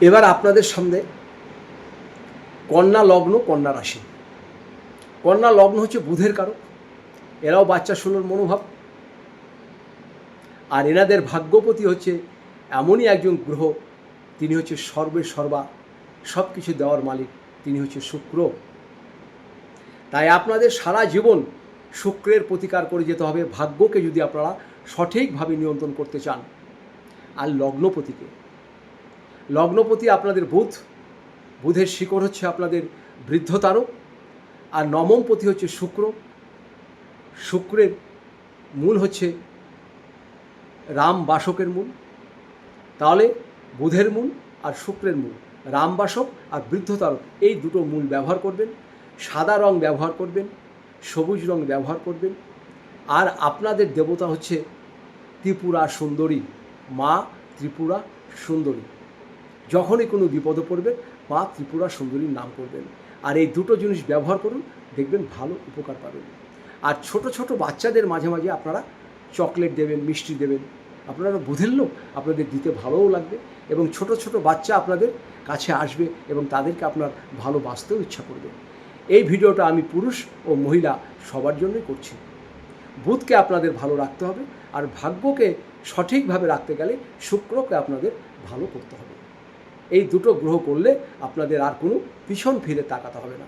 এবার আপনাদের সামনে কন্যা লগ্ন, কন্যা রাশি। কন্যা লগ্ন হচ্ছে বুধের কারক, এরাও বাচ্চা ষোলোর মনোভাব। আর এনাদের ভাগ্যপতি হচ্ছে এমনই একজন গ্রহ, তিনি হচ্ছে সর্বে সর্বা, সব কিছু দেওয়ার মালিক, তিনি হচ্ছে শুক্র। তাই আপনাদের সারা জীবন শুক্রের প্রতিকার করে যেতে হবে ভাগ্যকে যদি আপনারা সঠিকভাবে নিয়ন্ত্রণ করতে চান। আর লগ্নপতিকে, লগ্নপতি আপনাদের বুধ, বুধের শিকড় হচ্ছে আপনাদের বৃদ্ধতারক। আর নবমপতি হচ্ছে শুক্র, শুক্রের মূল হচ্ছে রাম বাসকের মূল। তাহলে বুধের মূল আর শুক্রের মূল, রাম বাসক আর বৃদ্ধতারক, এই দুটো মূল ব্যবহার করবেন। সাদা রং ব্যবহার করবেন, সবুজ রং ব্যবহার করবেন। আর আপনাদের দেবতা হচ্ছে ত্রিপুরা সুন্দরী, মা ত্রিপুরা সুন্দরী। যখনই কোনো বিপদে পড়বেন মা ত্রিপুরা সুন্দরীর নাম করবেন। আর এই দুটো জিনিস ব্যবহার করুন, দেখবেন ভালো উপকার পাবেন। আর ছোট ছোট বাচ্চাদের মাঝে মাঝে আপনারা চকলেট দেবেন, মিষ্টি দেবেন। আপনারা বুধের লোক, আপনাদের দিতে ভালোও লাগবে এবং ছোট ছোট বাচ্চা আপনাদের কাছে আসবে এবং তাদেরকে আপনার ভালোবাসতেও ইচ্ছা করবে। এই ভিডিওটা আমি পুরুষ ও মহিলা সবার জন্যই করছি। বুধকে আপনাদের ভালো রাখতে হবে, আর ভাগ্যকে সঠিকভাবে রাখতে গেলে শুক্রকে আপনাদের ভালো করতে হবে। এই দুটো গ্রহ করলে আপনাদের আর কোনো পিছন ফিরে তাকাতে হবে না।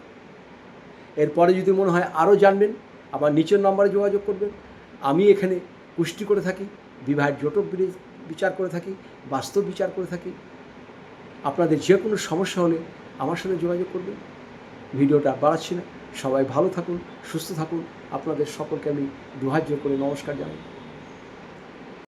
এরপরে যদি মনে হয় আরও জানবেন, আমার নিচের নম্বরে যোগাযোগ করবেন। আমি এখানে পুষ্টি করে থাকি, বিবাহের জটক বিচার করে থাকি, বাস্তব বিচার করে থাকি। আপনাদের যে কোনো সমস্যা হলে আমার সাথে যোগাযোগ করবেন। ভিডিওটা বাড়াচ্ছি না, সবাই ভালো থাকুন, সুস্থ থাকুন। আপনাদের সকলকে আমি দুহাত জোর করে নমস্কার জানাই।